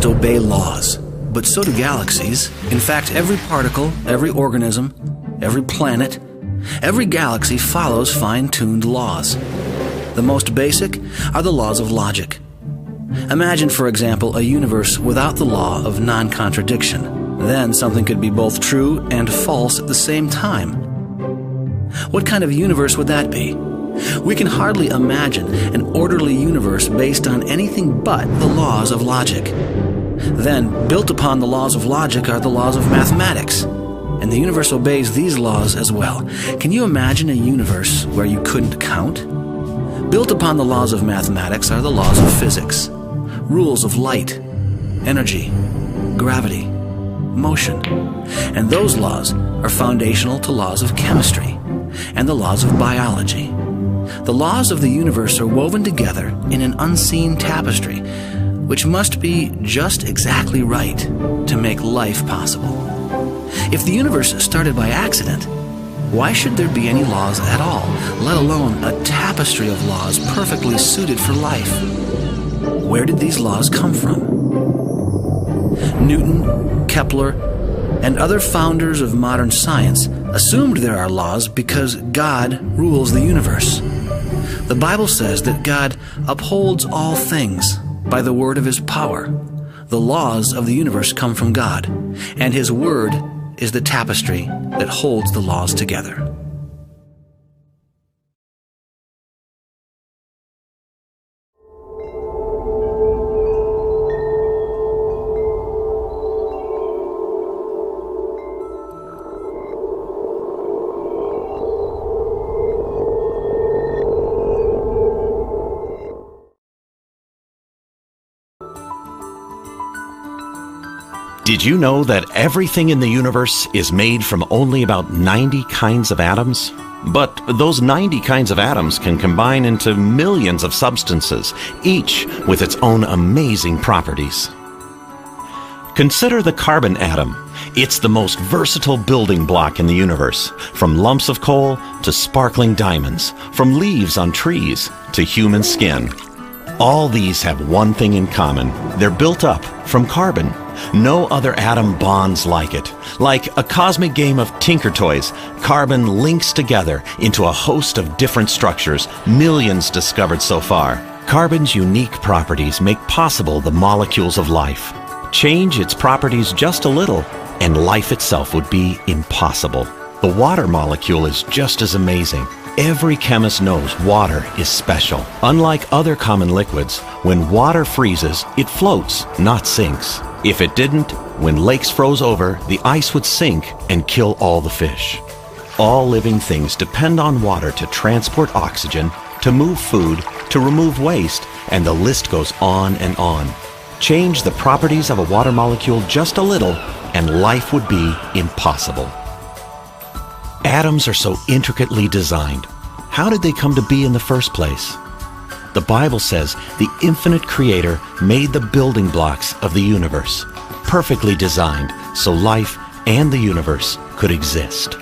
must obey laws, but so do galaxies. In fact, every particle, every organism, every planet, every galaxy follows fine-tuned laws. The most basic are the laws of logic. Imagine, for example, a universe without the law of non-contradiction. Then something could be both true and false at the same time. What kind of universe would that be? We can hardly imagine an orderly universe based on anything but the laws of logic. Then, built upon the laws of logic are the laws of mathematics, and the universe obeys these laws as well. Can you imagine a universe where you couldn't count? Built upon the laws of mathematics are the laws of physics, rules of light, energy, gravity, motion, and those laws are foundational to laws of chemistry and the laws of biology. The laws of the universe are woven together in an unseen tapestry, which must be just exactly right to make life possible. If the universe started by accident, why should there be any laws at all, let alone a tapestry of laws perfectly suited for life? Where did these laws come from? Newton, Kepler, and other founders of modern science assumed there are laws because God rules the universe. The Bible says that God upholds all things by the word of his power. The laws of the universe come from God, and his word is the tapestry that holds the laws together. Did you know that everything in the universe is made from only about 90 kinds of atoms? But those 90 kinds of atoms can combine into millions of substances, each with its own amazing properties. Consider the carbon atom. It's the most versatile building block in the universe, from lumps of coal to sparkling diamonds, from leaves on trees to human skin. All these have one thing in common. They're built up from carbon. No other atom bonds like it. Like a cosmic game of Tinker Toys, carbon links together into a host of different structures, millions discovered so far. Carbon's unique properties make possible the molecules of life. Change its properties just a little, and life itself would be impossible. The water molecule is just as amazing. Every chemist knows water is special. Unlike other common liquids, when water freezes, it floats, not sinks. If it didn't, when lakes froze over, the ice would sink and kill all the fish. All living things depend on water to transport oxygen, to move food, to remove waste, and the list goes on and on. Change the properties of a water molecule just a little, and life would be impossible. Atoms are so intricately designed. How did they come to be in the first place? The Bible says the infinite Creator made the building blocks of the universe, perfectly designed so life and the universe could exist.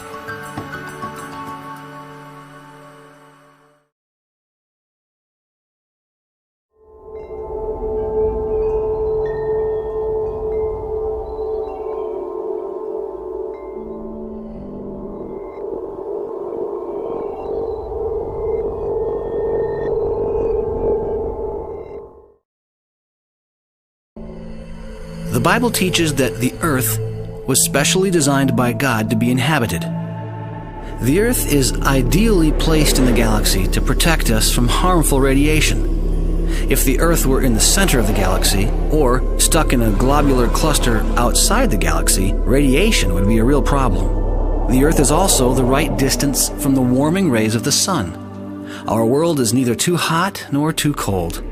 The Bible teaches that the earth was specially designed by God to be inhabited. The earth is ideally placed in the galaxy to protect us from harmful radiation. If the earth were in the center of the galaxy, or stuck in a globular cluster outside the galaxy, radiation would be a real problem. The earth is also the right distance from the warming rays of the sun. Our world is neither too hot nor too cold.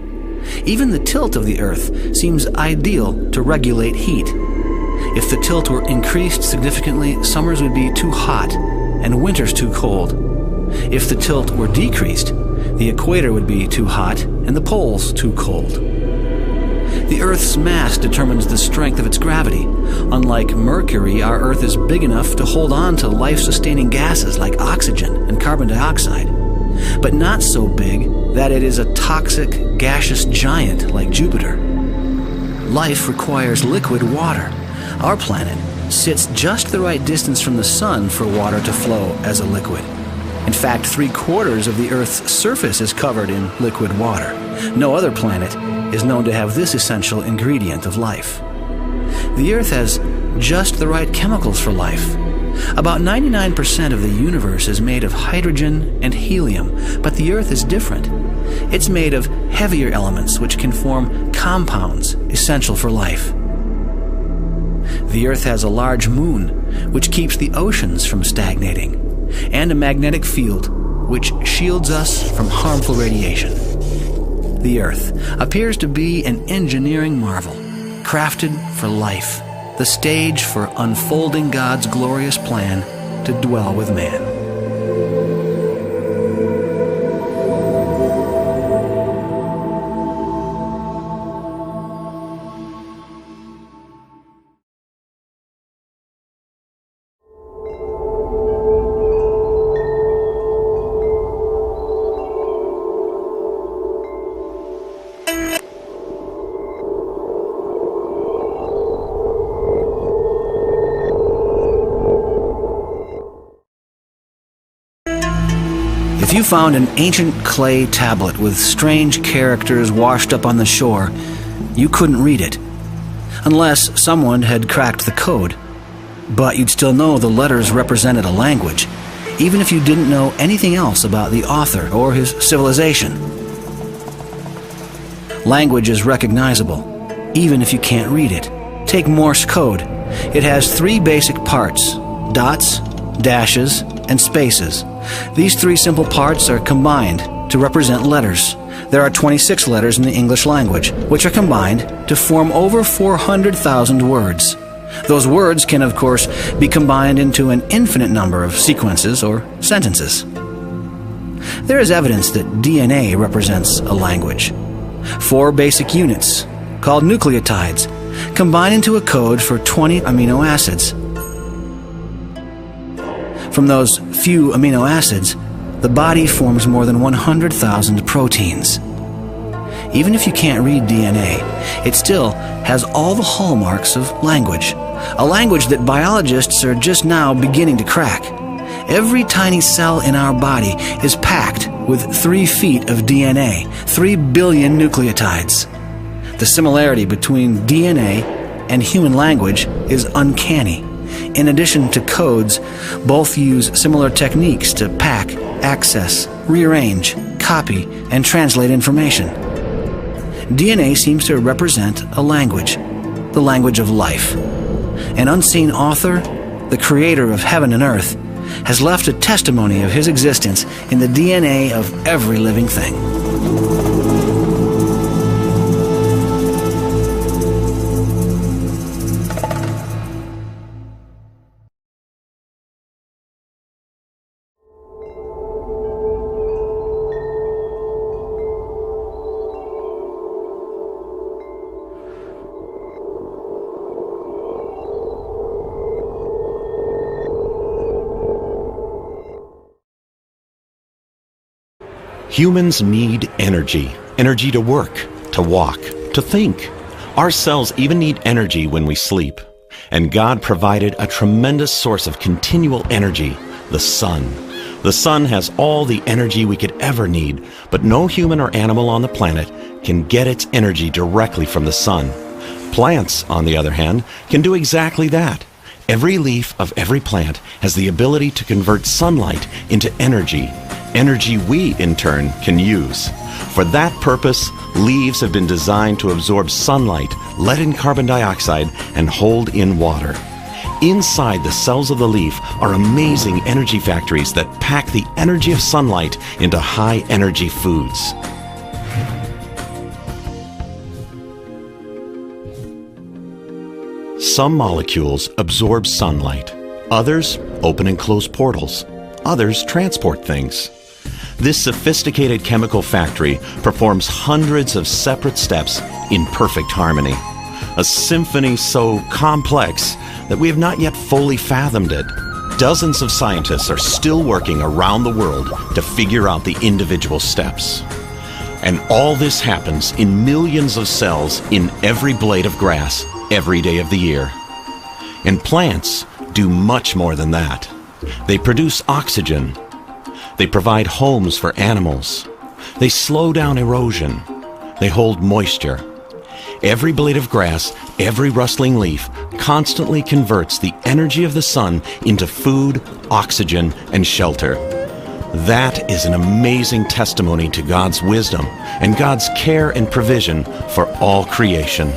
Even the tilt of the Earth seems ideal to regulate heat. If the tilt were increased significantly, summers would be too hot and winters too cold. If the tilt were decreased, the equator would be too hot and the poles too cold. The Earth's mass determines the strength of its gravity. Unlike Mercury, our Earth is big enough to hold on to life-sustaining gases like oxygen and carbon dioxide, but not so big that it is a toxic, gaseous giant like Jupiter. life requires liquid water. Our planet sits just the right distance from the sun for water to flow as a liquid. In fact, 3/4 of the Earth's surface is covered in liquid water. No other planet is known to have this essential ingredient of life. The Earth has just the right chemicals for life. About 99% of the universe is made of hydrogen and helium, but the Earth is different. It's made of heavier elements which can form compounds essential for life. The Earth has a large moon, which keeps the oceans from stagnating, and a magnetic field, which shields us from harmful radiation. The Earth appears to be an engineering marvel, crafted for life, the stage for unfolding God's glorious plan to dwell with man. If you found an ancient clay tablet with strange characters washed up on the shore, you couldn't read it, unless someone had cracked the code. But you'd still know the letters represented a language, even if you didn't know anything else about the author or his civilization. Language is recognizable, even if you can't read it. Take Morse code. It has 3 basic parts: dots, dashes, and spaces. These 3 simple parts are combined to represent letters. There are 26 letters in the English language, which are combined to form over 400,000 words. Those words can, of course, be combined into an infinite number of sequences or sentences. There is evidence that DNA represents a language. 4 basic units, called nucleotides, combine into a code for 20 amino acids. From those few amino acids, the body forms more than 100,000 proteins. Even if you can't read DNA, it still has all the hallmarks of language, a language that biologists are just now beginning to crack. Every tiny cell in our body is packed with 3 feet of DNA, 3 billion nucleotides. The similarity between DNA and human language is uncanny. In addition to codes, both use similar techniques to pack, access, rearrange, copy, and translate information. DNA seems to represent a language, the language of life. An unseen author, the creator of heaven and earth, has left a testimony of his existence in the DNA of every living thing. Humans need energy. Energy to work, to walk, to think. Our cells even need energy when we sleep. And God provided a tremendous source of continual energy, the sun. The sun has all the energy we could ever need, but no human or animal on the planet can get its energy directly from the sun. Plants, on the other hand, can do exactly that. Every leaf of every plant has the ability to convert sunlight into energy, energy we, in turn, can use. For that purpose, leaves have been designed to absorb sunlight, let in carbon dioxide, and hold in water. Inside the cells of the leaf are amazing energy factories that pack the energy of sunlight into high-energy foods. Some molecules absorb sunlight. Others open and close portals. Others transport things. This sophisticated chemical factory performs hundreds of separate steps in perfect harmony. A symphony so complex that we have not yet fully fathomed it. Dozens of scientists are still working around the world to figure out the individual steps. And all this happens in millions of cells in every blade of grass every day of the year. And plants do much more than that. They produce oxygen. They provide homes for animals. They slow down erosion. They hold moisture. Every blade of grass, every rustling leaf, constantly converts the energy of the sun into food, oxygen, and shelter. That is an amazing testimony to God's wisdom and God's care and provision for all creation.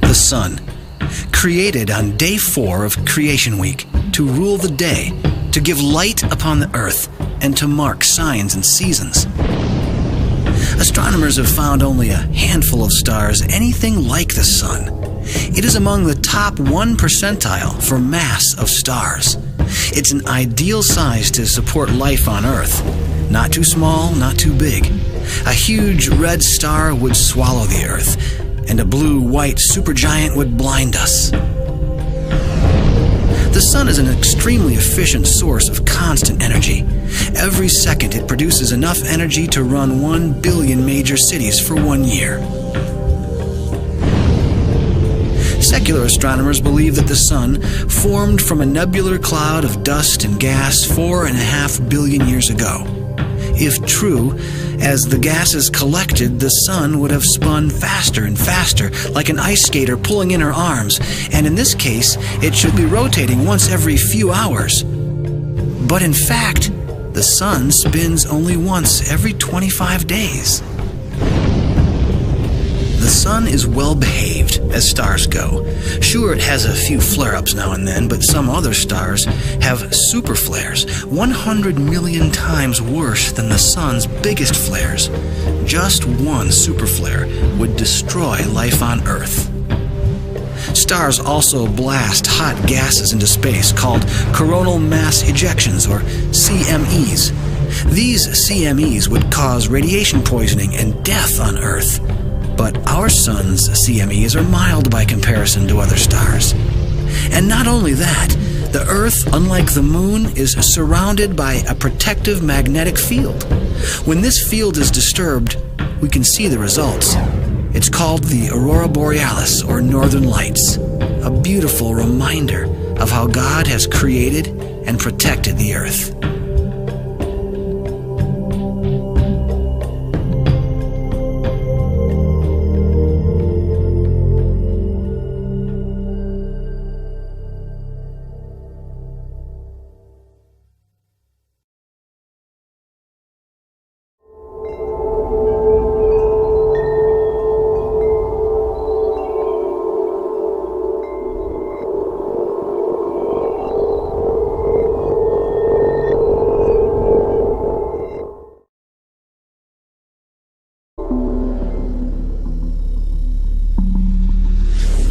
The sun, created on day 4 of Creation Week to rule the day, to give light upon the earth, and to mark signs and seasons. Astronomers have found only a handful of stars anything like the sun. It is among the top 1 percentile for mass of stars. It's an ideal size to support life on Earth. Not too small, not too big. A huge red star would swallow the Earth, and a blue-white supergiant would blind us. The sun is an extremely efficient source of constant energy. Every second it produces enough energy to run 1 billion major cities for 1 year. Secular astronomers believe that the sun formed from a nebular cloud of dust and gas 4.5 billion years ago. If true, as the gases collected, the sun would have spun faster and faster, like an ice skater pulling in her arms, and in this case, it should be rotating once every few hours. But in fact, the sun spins only once every 25 days. The sun is well behaved as stars go. Sure, it has a few flare-ups now and then, but some other stars have super flares, 100 million times worse than the sun's biggest flares. Just one super flare would destroy life on Earth. Stars also blast hot gases into space called coronal mass ejections, or CMEs. These CMEs would cause radiation poisoning and death on Earth. But our sun's CMEs are mild by comparison to other stars. And not only that, the Earth, unlike the Moon, is surrounded by a protective magnetic field. When this field is disturbed, we can see the results. It's called the Aurora Borealis, or Northern Lights, a beautiful reminder of how God has created and protected the Earth.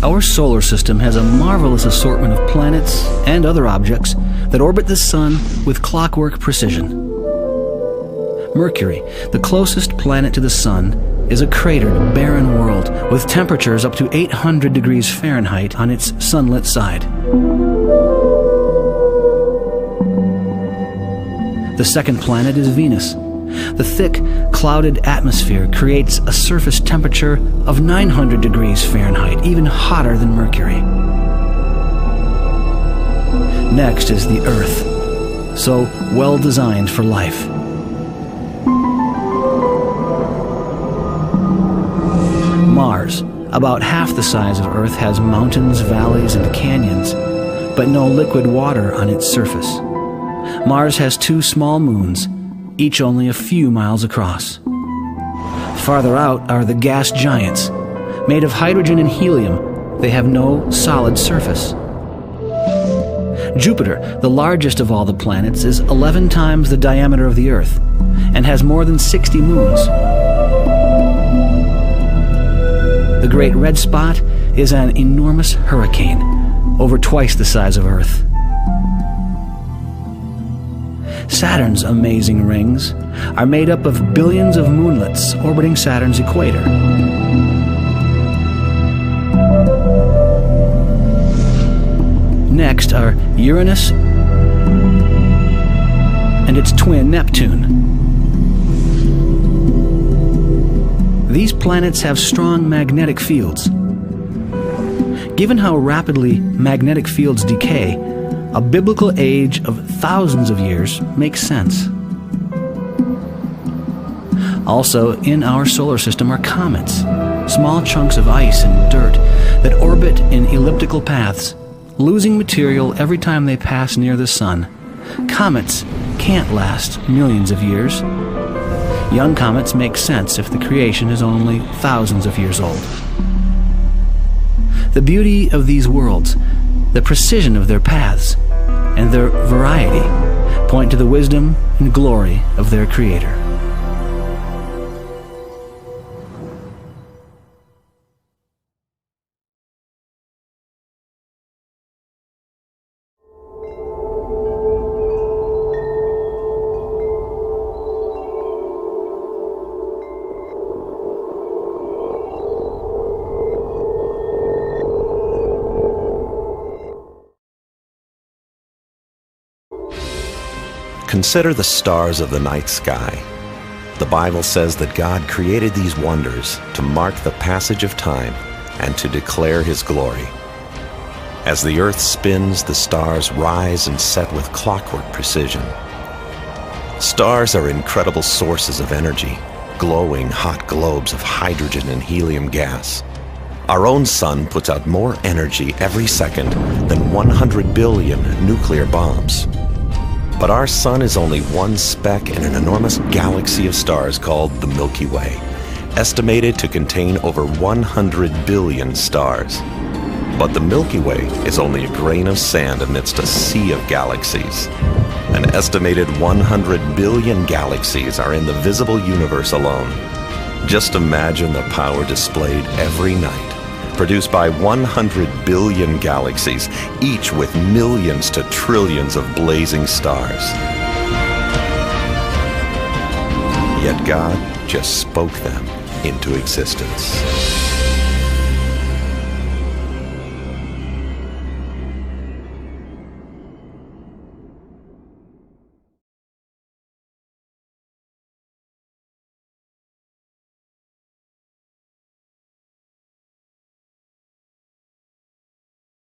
Our solar system has a marvelous assortment of planets and other objects that orbit the sun with clockwork precision. Mercury, the closest planet to the sun, is a cratered, barren world with temperatures up to 800 degrees Fahrenheit on its sunlit side. The second planet is Venus. The thick, clouded atmosphere creates a surface temperature of 900 degrees Fahrenheit, even hotter than Mercury. Next is the Earth, so well designed for life. Mars, about half the size of Earth, has mountains, valleys, and canyons, but no liquid water on its surface. Mars has 2 small moons, each only a few miles across. Farther out are the gas giants. Made of hydrogen and helium, they have no solid surface. Jupiter, the largest of all the planets, is 11 times the diameter of the Earth and has more than 60 moons. The Great Red Spot is an enormous hurricane, over twice the size of Earth. Saturn's amazing rings are made up of billions of moonlets orbiting Saturn's equator. Next are Uranus and its twin Neptune. These planets have strong magnetic fields. Given how rapidly magnetic fields decay, a biblical age of thousands of years makes sense. Also, in our solar system are comets, small chunks of ice and dirt that orbit in elliptical paths, losing material every time they pass near the sun. Comets can't last millions of years. Young comets make sense if the creation is only thousands of years old. The beauty of these worlds, the precision of their paths, and their variety point to the wisdom and glory of their Creator. Consider the stars of the night sky. The Bible says that God created these wonders to mark the passage of time and to declare His glory. As the earth spins, the stars rise and set with clockwork precision. Stars are incredible sources of energy, glowing hot globes of hydrogen and helium gas. Our own sun puts out more energy every second than 100 billion nuclear bombs. But our sun is only one speck in an enormous galaxy of stars called the Milky Way, estimated to contain over 100 billion stars. But the Milky Way is only a grain of sand amidst a sea of galaxies. An estimated 100 billion galaxies are in the visible universe alone. Just imagine the power displayed every night, produced by 100 billion galaxies, each with millions to trillions of blazing stars. Yet God just spoke them into existence.